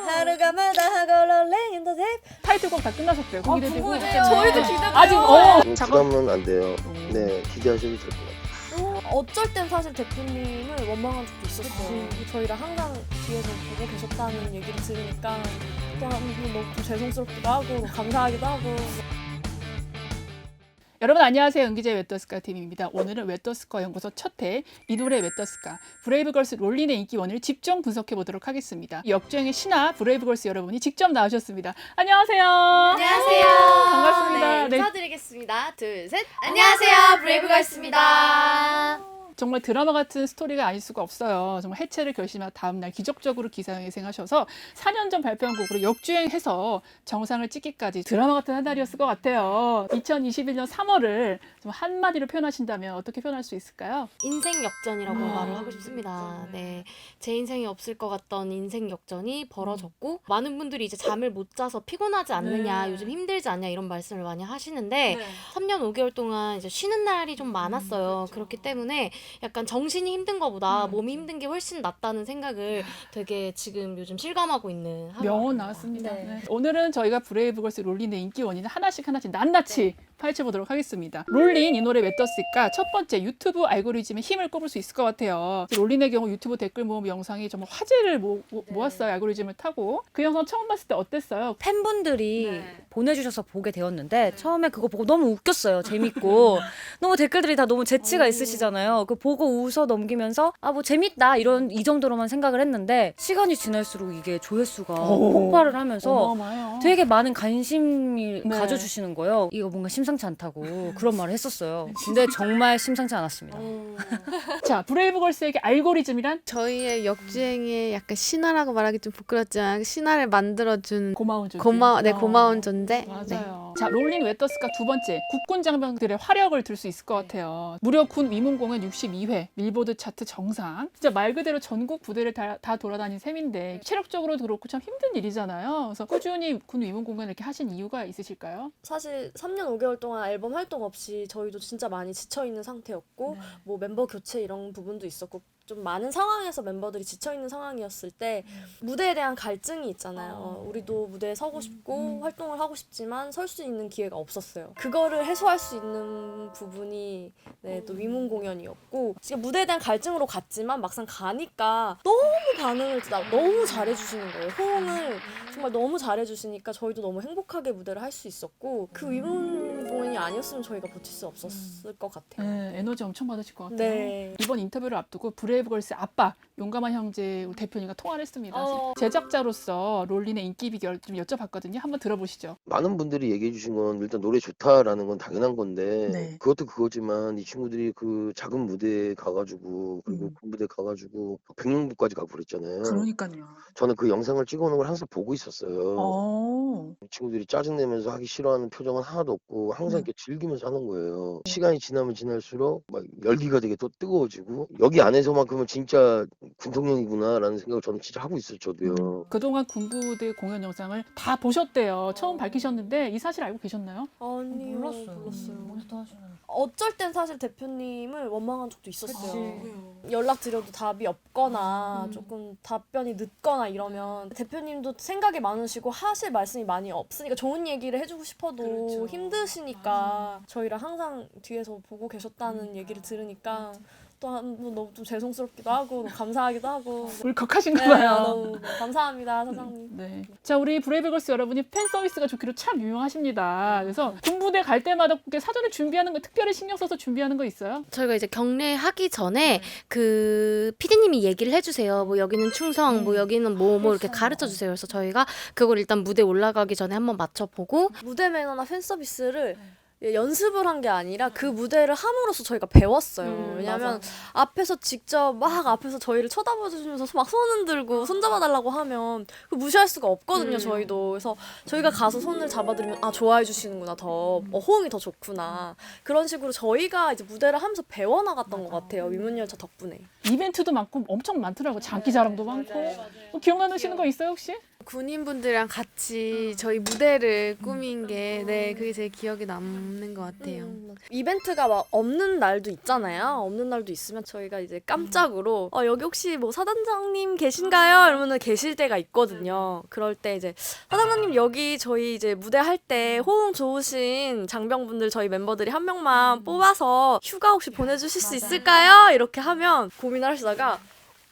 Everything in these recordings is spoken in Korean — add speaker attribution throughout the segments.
Speaker 1: 하루가 마다 하고 롤링 인더 딥.
Speaker 2: 타이틀곡 다 끝나셨대요. 기대되고.
Speaker 1: 저희도 기대돼요.
Speaker 2: 아직
Speaker 3: 부담은 안 돼요. 네, 기대하셔도 될 것 같아요.
Speaker 1: 어쩔 땐 사실 대표님을 원망한 적도 있었어요. 저희랑 항상 뒤에서 보고 계셨다는 얘기를 들으니까 또 너무 죄송스럽기도 하고 감사하기도 하고.
Speaker 2: 여러분 안녕하세요. 은기재 웨더스카 팀입니다. 오늘은 웨더스카 연구소 첫회 이 노래 웨더스카 브레이브걸스 롤린의 인기 원인을 집중 분석해 보도록 하겠습니다. 역주행의 신화 브레이브걸스 여러분이 직접 나오셨습니다. 안녕하세요.
Speaker 1: 안녕하세요.
Speaker 2: 반갑습니다. 네.
Speaker 1: 인사드리겠습니다. 둘, 셋. 안녕하세요. 브레이브걸스입니다.
Speaker 2: 정말 드라마 같은 스토리가 아닐 수가 없어요. 정말 해체를 결심한 다음 날 기적적으로 기상회생하셔서 4년 전 발표한 곡으로 역주행해서 정상을 찍기까지 드라마 같은 한 달이었을 것 같아요. 2021년 3월을 좀 한마디로 표현하신다면 어떻게 표현할 수 있을까요?
Speaker 1: 인생 역전이라고 말을 하고 싶습니다. 네, 제 인생에 없을 것 같던 인생 역전이 벌어졌고 많은 분들이 이제 잠을 못 자서 피곤하지 않느냐, 요즘 힘들지 않냐 이런 말씀을 많이 하시는데 3년 5개월 동안 이제 쉬는 날이 좀 많았어요. 그렇기 때문에 약간 정신이 힘든 것보다 몸이 힘든 게 훨씬 낫다는 생각을 되게 지금 요즘 실감하고 있는
Speaker 2: 명언 나왔습니다.
Speaker 1: 네.
Speaker 2: 네. 오늘은 저희가 브레이브걸스 롤린의 인기 원인을 하나씩 낱낱이 파헤쳐보도록 하겠습니다. 롤린 이 노래 왜 떴을까? 첫 번째 유튜브 알고리즘의 힘을 꼽을 수 있을 것 같아요. 롤린의 경우 유튜브 댓글 모음 영상이 정말 화제를 모았어요. 알고리즘을 타고. 그 영상 처음 봤을 때 어땠어요?
Speaker 4: 팬분들이 보내주셔서 보게 되었는데 처음에 그거 보고 너무 웃겼어요. 재밌고 너무 댓글들이 다 너무 재치가 있으시잖아요. 그 보고 웃어 넘기면서 아 뭐 재밌다 이 정도로만 생각을 했는데 시간이 지날수록 이게 조회수가 폭발을 하면서
Speaker 2: 어마어마해요.
Speaker 4: 되게 많은 관심을
Speaker 2: 네.
Speaker 4: 가져주시는 거예요. 이거 뭔가 심상치 않다고 그런 말을 했었어요. 근데 정말 심상치 않았습니다.
Speaker 2: 자, 브레이브걸스에게 알고리즘이란
Speaker 5: 저희의 역주행의 약간 신화라고 말하기 좀 부끄럽지만 신화를 만들어준
Speaker 2: 고마운 존재.
Speaker 5: 고마운 존재.
Speaker 2: 맞아요. 자, 롤린 왜 떴을까? 두 번째, 국군 장병들의 화력을 들 수 있을 것 같아요. 무려 군 위문 공연 62회, 밀보드 차트 정상. 진짜 말 그대로 전국 부대를 다 돌아다닌 셈인데 체력적으로도 그렇고 참 힘든 일이잖아요. 그래서 꾸준히 군 위문 공연을 이렇게 하신 이유가 있으실까요?
Speaker 1: 사실 3년 5개월 동안 앨범 활동 없이 저희도 진짜 많이 지쳐있는 상태였고 뭐 멤버 교체 이런 부분도 있었고 좀 많은 상황에서 멤버들이 지쳐있는 상황이었을 때 무대에 대한 갈증이 있잖아요. 우리도 무대에 서고 싶고 활동을 하고 싶지만 설 수 있는 기회가 없었어요. 그거를 해소할 수 있는 부분이 또 위문 공연이었고 지금 무대에 대한 갈증으로 갔지만 막상 가니까 너무 반응을 너무 잘해주시는 거예요. 호응을 정말 너무 잘해주시니까 저희도 너무 행복하게 무대를 할 수 있었고 그 위문 공연이 아니었으면 저희가 버틸 수 없었을 것 같아요.
Speaker 2: 네, 에너지 엄청 받으실 것 같아요.
Speaker 1: 네.
Speaker 2: 이번 인터뷰를 앞두고 브레이브걸스 아빠 용감한 형제 우리 대표님과 통화를 했습니다. 제작자로서 롤린의 인기 비결 좀 여쭤봤거든요. 한번 들어보시죠.
Speaker 3: 많은 분들이 얘기해 주신 건 일단 노래 좋다라는 건 당연한 건데 그것도 그거지만 이 친구들이 그 작은 무대에 가가지고 그리고 그 무대에 가가지고 백령도까지 가고 그랬잖아요.
Speaker 6: 그러니까요.
Speaker 3: 저는 그 영상을 찍어놓은 걸 항상 보고 있었어요. 이 친구들이 짜증내면서 하기 싫어하는 표정은 하나도 없고 항상 이렇게 즐기면서 하는 거예요. 시간이 지나면 지날수록 막 열기가 되게 또 뜨거워지고 여기 안에서만큼은 진짜 군통령이구나라는 생각을 저는 진짜 하고 있어요. 저도요.
Speaker 2: 그동안 군부대 공연 영상을 다 보셨대요. 처음 밝히셨는데 이 사실 알고 계셨나요?
Speaker 1: 아니요.
Speaker 4: 몰랐어요.
Speaker 1: 몰랐어요.
Speaker 4: 모니터 하시는.
Speaker 1: 어쩔 땐 사실 대표님을 원망한 적도 있었어요. 연락 드려도 답이 없거나 조금 답변이 늦거나 이러면 대표님도 생각이 많으시고 하실 말씀이 많이 없으니까 좋은 얘기를 해주고 싶어도 힘드시니까 저희랑 항상 뒤에서 보고 계셨다는 얘기를 들으니까 또 너무 좀 죄송스럽기도 하고 너무 감사하기도 하고
Speaker 2: 울컥하신가
Speaker 1: 네,
Speaker 2: 봐요.
Speaker 1: 너무 감사합니다 사장님.
Speaker 2: 네. 자, 우리 브레이브걸스 여러분이 팬 서비스가 좋기로 참 유명하십니다. 그래서 군부대 갈 때마다 사전에 준비하는 거 특별히 신경 써서 준비하는 거 있어요?
Speaker 5: 저희가 이제 경례하기 전에 그 PD님이 얘기를 해주세요. 뭐 여기는 충성, 뭐 여기는 뭐 이렇게 가르쳐 주세요. 그래서 저희가 그걸 일단 무대 올라가기 전에 한번 맞춰보고
Speaker 1: 무대 매너나 팬 서비스를 연습을 한 게 아니라 그 무대를 함으로써 저희가 배웠어요. 왜냐면 앞에서 직접 막 앞에서 저희를 쳐다봐 주시면서 막 손 흔들고 손 잡아달라고 하면 그 무시할 수가 없거든요. 저희도. 그래서 저희가 가서 손을 잡아드리면 아 좋아해 주시는구나, 더 호응이 더 좋구나, 그런 식으로 저희가 이제 무대를 하면서 배워나갔던 것 같아요. 위문열차 덕분에.
Speaker 2: 이벤트도 많고 엄청 많더라고요. 장기자랑도 많고. 뭐 기억나시는 거 있어요 혹시?
Speaker 5: 군인분들이랑 같이 저희 무대를 꾸민 게 그게 제일 기억에 남는 없는 것 같아요.
Speaker 1: 이벤트가 막 없는 날도 있잖아요. 없는 날도 있으면 저희가 이제 깜짝으로 여기 혹시 뭐 사단장님 계신가요? 이러면은 계실 때가 있거든요. 그럴 때 이제 사단장님 여기 저희 이제 무대 할 때 호응 좋으신 장병분들 저희 멤버들이 한 명만 뽑아서 휴가 혹시 보내주실 수 있을까요? 이렇게 하면 고민을 하시다가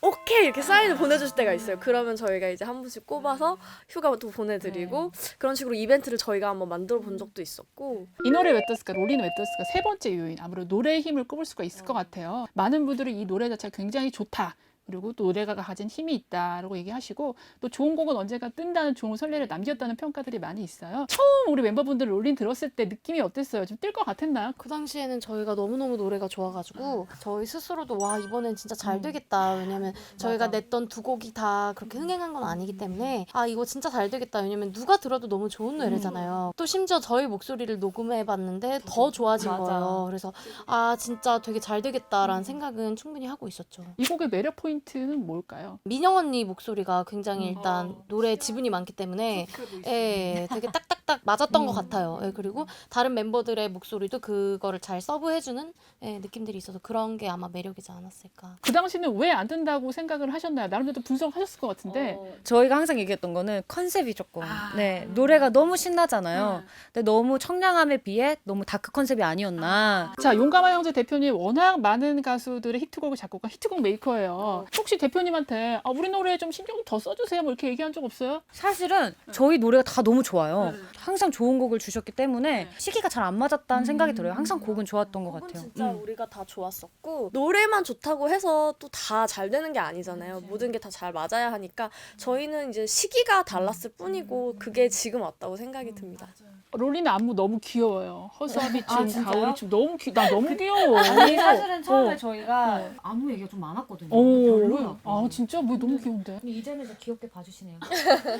Speaker 1: 오케이 이렇게 사인을 보내주실 때가 있어요. 그러면 저희가 이제 한 분씩 꼽아서 휴가 또 보내드리고 그런 식으로 이벤트를 저희가 한번 만들어 본 적도 있었고.
Speaker 2: 이 노래 왜 떴을까? 롤리는 왜 떴을까? 세 번째 요인 아무래도 노래의 힘을 꼽을 수가 있을 것 같아요. 많은 분들이 이 노래 자체가 굉장히 좋다. 그리고 또 노래가 가진 힘이 있다라고 얘기하시고 또 좋은 곡은 언젠가 뜬다는 좋은 선례를 남겼다는 평가들이 많이 있어요. 처음 우리 멤버분들 롤린 들었을 때 느낌이 어땠어요? 좀 뜰 것 같았나요?
Speaker 1: 음.
Speaker 5: 그 당시에는 저희가 너무너무 노래가 좋아가지고 저희 스스로도 와 이번엔 진짜 잘 되겠다. 왜냐면 저희가 냈던 두 곡이 다 그렇게 흥행한 건 아니기 때문에 아 이거 진짜 잘 되겠다. 왜냐면 누가 들어도 너무 좋은 노래잖아요. 또 심지어 저희 목소리를 녹음해봤는데 더 좋아진 거예요. 그래서 아 진짜 되게 잘 되겠다라는 생각은 충분히 하고 있었죠.
Speaker 2: 이 곡의 매력 포인트는 뭘까요?
Speaker 5: 민영 언니 목소리가 굉장히 일단 노래에 지분이 많기 때문에 예, 되게 딱딱딱 맞았던 것 같아요. 예, 그리고 다른 멤버들의 목소리도 그거를 잘 서브해주는 예, 느낌들이 있어서 그런 게 아마 매력이지 않았을까.
Speaker 2: 그 당시는 왜 안 된다고 생각을 하셨나요? 나름대로 분석하셨을 것 같은데.
Speaker 4: 저희가 항상 얘기했던 거는 컨셉이 조금 네 노래가 너무 신나잖아요. 근데 너무 청량함에 비해 너무 다크 컨셉이 아니었나.
Speaker 2: 자, 용감한 형제 대표님 워낙 많은 가수들의 히트곡을 작곡한 히트곡 메이커예요. 혹시 대표님한테 우리 노래에 좀 신경 더 써주세요 뭐 이렇게 얘기한 적 없어요?
Speaker 4: 사실은 저희 노래가 다 너무 좋아요. 항상 좋은 곡을 주셨기 때문에 시기가 잘 안 맞았다는 생각이 들어요. 항상 곡은 좋았던 것
Speaker 1: 곡은
Speaker 4: 같아요.
Speaker 1: 진짜 우리가 다 좋았었고 노래만 좋다고 해서 또 다 잘 되는 게 아니잖아요. 모든 게 다 잘 맞아야 하니까 저희는 이제 시기가 달랐을 뿐이고 그게 지금 왔다고 생각이 듭니다.
Speaker 2: 롤리는 안무 너무 귀여워요. 허수아비춤,
Speaker 4: 진짜요?
Speaker 2: 가오리춤 너무 나 너무 귀여워.
Speaker 4: 아니 사실은 처음에
Speaker 2: 어.
Speaker 4: 저희가 안무 얘기가 좀 많았거든요.
Speaker 2: 오, 진짜 뭐 너무 귀여운데.
Speaker 4: 근데 이제는 좀 귀엽게 봐주시네요.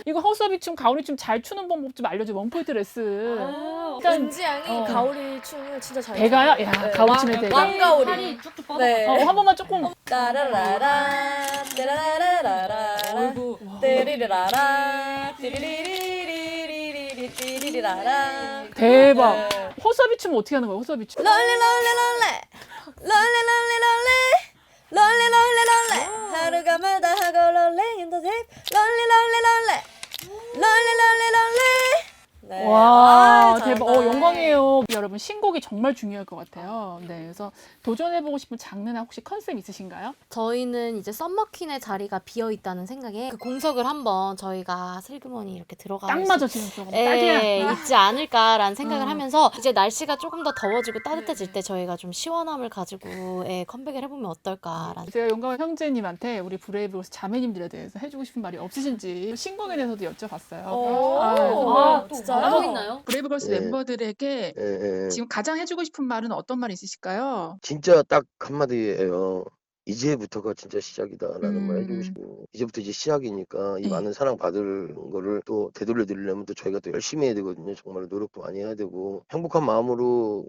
Speaker 2: 이거 허수아비춤, 가오리춤 잘 추는 방법 좀 알려줘. 원포인트 레슨. 일단
Speaker 1: 은지 양이 가오리 춤을 진짜 잘
Speaker 2: 대가요?
Speaker 1: 춰요.
Speaker 2: 야,
Speaker 1: 네,
Speaker 2: 가오리춤의 대가.
Speaker 1: 왕가오리.
Speaker 4: 팔이 쭉쭉 뻗어.
Speaker 1: 네.
Speaker 2: 한 번만 조금.
Speaker 1: 따라라라 따라라라라 띠리리라라 띠리리리리리리리 띠리리라라.
Speaker 2: 대박.
Speaker 1: 네.
Speaker 2: 허수아비춤은 어떻게 하는 거야? 허수아비춤.
Speaker 1: 롤리 롤리 롤리 롤리 롤리 롤리 롤리 롤리 롤리 하루가 마다 하고 롤리 in the deep 롤리 롤리 롤리 롤리 롤리 롤리. 네.
Speaker 2: 와,
Speaker 1: 아,
Speaker 2: 대박.
Speaker 1: 잘한다.
Speaker 2: 영광이에요. 여러분, 신곡이 정말 중요할 것 같아요. 네, 그래서 도전해보고 싶은 장르나 혹시 컨셉 있으신가요?
Speaker 5: 저희는 이제 썸머퀸의 자리가 비어 있다는 생각에 그 공석을 한번 저희가 슬그머니 이렇게 들어가
Speaker 2: 딱 맞아, 지금 저거.
Speaker 5: 예,
Speaker 2: 딱이야.
Speaker 5: 있지 않을까라는 생각을 하면서 이제 날씨가 조금 더 더워지고 따뜻해질 때 저희가 좀 시원함을 가지고 예, 컴백을 해보면 어떨까라는.
Speaker 2: 제가 용감한 형제님한테 우리 브레이브걸스 자매님들에 대해서 해주고 싶은 말이 없으신지 신곡에 대해서도 여쭤봤어요.
Speaker 1: 오,
Speaker 4: 또
Speaker 1: 진짜요?
Speaker 5: 뭐 있나요?
Speaker 6: 브레이브걸스
Speaker 3: 예.
Speaker 6: 멤버들에게
Speaker 3: 예.
Speaker 6: 지금 가장 해주고 싶은 말은 어떤 말이 있으실까요?
Speaker 3: 진짜 딱 한마디예요. 이제부터가 진짜 시작이다라는 말 해주고
Speaker 6: 음.
Speaker 3: 싶고 이제부터 이제 시작이니까 이
Speaker 6: 네.
Speaker 3: 많은 사랑 받을 거를 또 되돌려 드리려면 또 저희가 또 열심히 해야 되거든요. 정말 노력도 많이 해야 되고 행복한 마음으로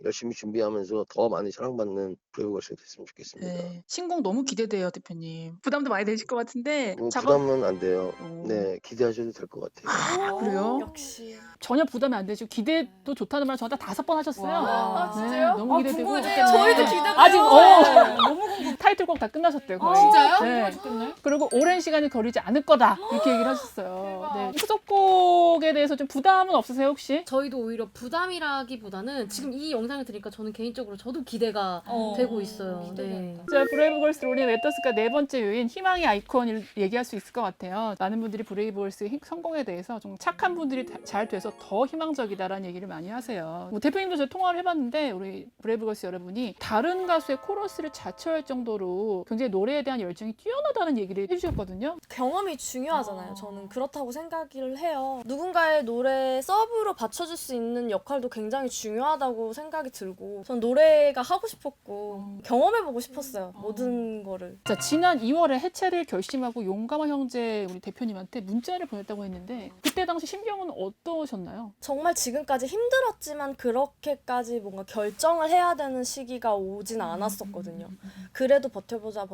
Speaker 3: 열심히 준비하면서 더 많이 사랑받는 브레이브걸스가 됐으면 좋겠습니다.
Speaker 6: 네. 신곡 너무 기대돼요, 대표님. 부담도 많이 되실 것 같은데
Speaker 3: 뭐
Speaker 6: 작업
Speaker 3: 부담은 안 돼요.
Speaker 6: 오.
Speaker 3: 네, 기대하셔도 될 것 같아요.
Speaker 6: 그래요?
Speaker 1: 역시.
Speaker 2: 전혀 부담이 안 되시고 기대도 좋다는 말 저한테 5번 하셨어요.
Speaker 1: 아,
Speaker 2: 네,
Speaker 1: 진짜요?
Speaker 2: 너무 기대되고.
Speaker 1: 궁금해요. 저희도 기대돼요.
Speaker 2: 아직 너무 궁금. 타이틀곡 다 끝나셨대요. 거의.
Speaker 1: 진짜요?
Speaker 2: 네. 그리고 오랜 시간이 걸리지 않을 거다 이렇게 얘기를 하셨어요. 네. 후속곡에 대해서 좀 부담은 없으세요 혹시?
Speaker 5: 저희도 오히려 부담이라기보다는 지금 이 영상을 들으니까 저는 개인적으로 저도 기대가 되고 있어요. 네.
Speaker 2: 자, 브레이브걸스 롤린 왜 떴을까 네 번째 요인 희망의 아이콘을 얘기할 수 있을 것 같아요. 많은 분들이 브레이브걸스의 성공에 대해서 좀 착한 분들이 잘 돼서 더 희망적이다라는 얘기를 많이 하세요. 뭐 대표님도 저 통화를 해봤는데 우리 브레이브걸스 여러분이 다른 가수의 코러스를 자처할 정도로 굉장히 노래에 대한 열정이 뛰어나다는 얘기를 해주셨거든요.
Speaker 1: 경험이 중요하잖아요. 저는 그렇다고 생각을 해요. 누군가의 노래 서브로 받쳐줄 수 있는 역할도 굉장히 중요하다고 생각이 들고 전 노래가 하고 싶었고 경험해보고 싶었어요. 모든 거를.
Speaker 2: 자, 지난 2월에 해체를 결심하고 용감한 형제 우리 대표님한테 문자를 보냈다고 했는데 그때 당시 심경은 어떠셨나요?
Speaker 1: 정말 지금까지 힘들었지만 그렇게까지 뭔가 결정을 해야 되는 시기가 오진 않았었거든요. 그래도 버텨보자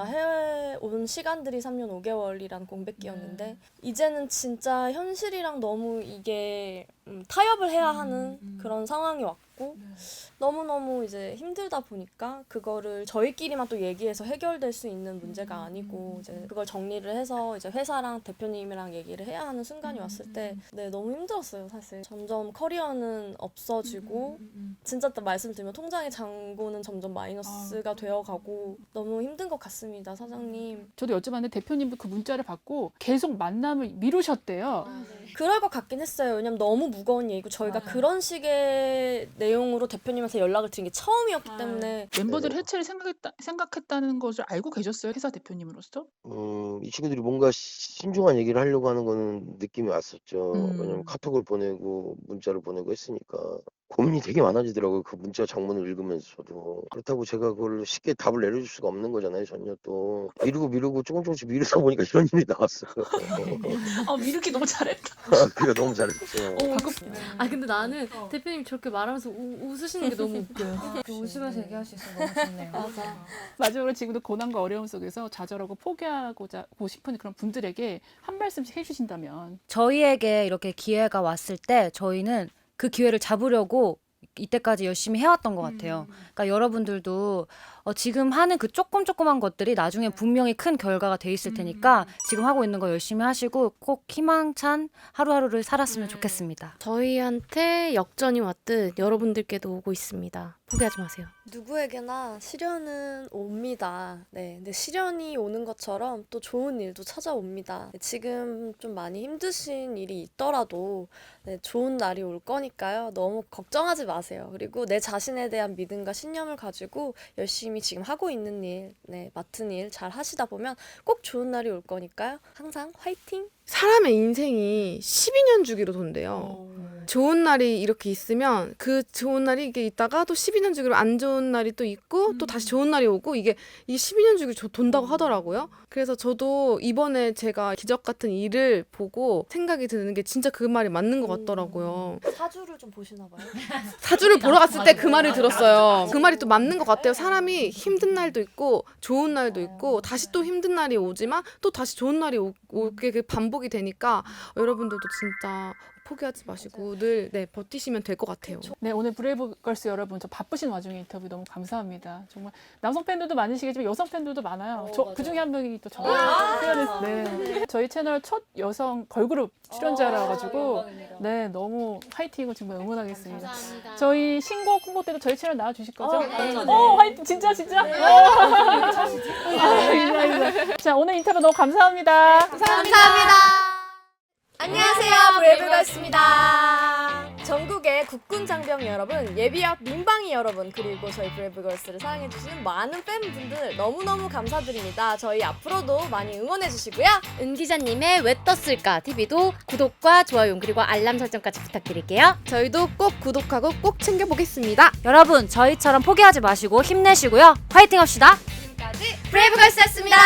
Speaker 1: 해온 시간들이 3년 5개월이란 공백기였는데 이제는 진짜 현실이랑 너무 이게 타협을 해야 하는 그런 상황이 왔고 너무너무 이제 힘들다 보니까 그거를 저희끼리만 또 얘기해서 해결될 수 있는 문제가 아니고 이제 그걸 정리를 해서 이제 회사랑 대표님이랑 얘기를 해야 하는 순간이 왔을 때 네, 너무 힘들었어요, 사실. 점점 커리어는 없어지고 진짜 또 말씀드리면 통장의 잔고는 점점 마이너스가 되어가고 너무 힘든 것 같습니다, 사장님.
Speaker 2: 저도 여쭤봤는데 대표님도 그 문자를 받고 계속 만남을 미루셨대요.
Speaker 1: 그럴 것 같긴 했어요. 왜냐면 너무 무거운 얘기고 저희가 그런 식의 내용으로 대표님한테 연락을 드린 게 처음이었기 때문에
Speaker 2: 멤버들 해체를 생각했다는 것을 알고 계셨어요, 회사 대표님으로서?
Speaker 3: 이 친구들이 뭔가 신중한 얘기를 하려고 하는 거는 느낌이 왔었죠. 왜냐면 카톡을 보내고 문자를 보내고 했으니까 고민이 되게 많아지더라고요. 그 문자 장문을 읽으면서 저도. 그렇다고 제가 그걸 쉽게 답을 내려줄 수가 없는 거잖아요. 전혀 또 미루고 조금씩 미루다 보니까 이런 일이 나왔어요.
Speaker 2: 미루기 너무 잘했다.
Speaker 3: 그가 너무 잘했죠.
Speaker 5: 아 근데 나는 대표님 저렇게 말하면서 웃으시는 게 너무 웃겨요.
Speaker 4: 웃으면서 얘기할 수 있어서 너무 좋네요.
Speaker 5: 맞아.
Speaker 2: 마지막으로 지금도 고난과 어려움 속에서 좌절하고 포기하고자 하고 싶은 그런 분들에게 한 말씀씩 해주신다면.
Speaker 4: 저희에게 이렇게 기회가 왔을 때 저희는 그 기회를 잡으려고 이때까지 열심히 해왔던 것 같아요. 그러니까 여러분들도 지금 하는 그 조그만 것들이 나중에 분명히 큰 결과가 돼 있을 테니까 지금 하고 있는 거 열심히 하시고 꼭 희망찬 하루하루를 살았으면 좋겠습니다.
Speaker 5: 저희한테 역전이 왔듯 여러분들께도 오고 있습니다. 포기하지 마세요.
Speaker 1: 누구에게나 시련은 옵니다. 네, 근데 시련이 오는 것처럼 또 좋은 일도 찾아옵니다. 지금 좀 많이 힘드신 일이 있더라도 네, 좋은 날이 올 거니까요. 너무 걱정하지 마세요. 그리고 내 자신에 대한 믿음과 신념을 가지고 열심히 지금 하고 있는 일, 네, 맡은 일 잘 하시다 보면 꼭 좋은 날이 올 거니까요. 항상 화이팅!
Speaker 7: 사람의 인생이 12년 주기로 돈대요. 좋은 날이 이렇게 있으면 그 좋은 날이 이게 있다가 또 12년 주기로 안 좋은 날이 또 있고 또 다시 좋은 날이 오고 이게 12년 주기로 돈다고 하더라고요. 그래서 저도 이번에 제가 기적 같은 일을 보고 생각이 드는 게 진짜 그 말이 맞는 것 같더라고요.
Speaker 1: 사주를 좀 보시나 봐요.
Speaker 7: 사주를 보러 갔을 때 그 말을 들었어요. 그 말이 또 맞는 것 같아요. 사람이 힘든 날도 있고 좋은 날도 있고 다시 또 힘든 날이 오지만 또 다시 좋은 날이 오게 그 반복이 되니까 여러분들도 진짜 포기하지 마시고 늘 버티시면 될 것 같아요.
Speaker 2: 네, 오늘 브레이브걸스 여러분 저 바쁘신 와중에 인터뷰 너무 감사합니다. 정말 남성 팬들도 많으시겠지만 여성 팬들도 많아요. 그 중에 한 명이 또 저예요. 네. 저희 채널 첫 여성 걸그룹 출연자라 가지고 네, 너무 화이팅이고 정말 응원하겠습니다.
Speaker 5: 감사합니다.
Speaker 2: 저희 신곡 홍보 때도 저희 채널 나와 주실 거죠?
Speaker 1: 네.
Speaker 2: 화이팅 진짜. 자, 오늘 인터뷰 너무 감사합니다.
Speaker 1: 감사합니다. 안녕하세요, 브레이브걸스입니다. 전국의 국군 장병 여러분, 예비역 민방위 여러분, 그리고 저희 브레이브걸스를 사랑해주시는 많은 팬분들 너무너무 감사드립니다. 저희 앞으로도 많이 응원해주시고요.
Speaker 5: 은 기자님의 왜 떴을까 TV도 구독과 좋아요 그리고 알람 설정까지 부탁드릴게요.
Speaker 7: 저희도 꼭 구독하고 꼭 챙겨보겠습니다.
Speaker 4: 여러분 저희처럼 포기하지 마시고 힘내시고요. 화이팅 합시다.
Speaker 1: 브레이브걸스였습니다.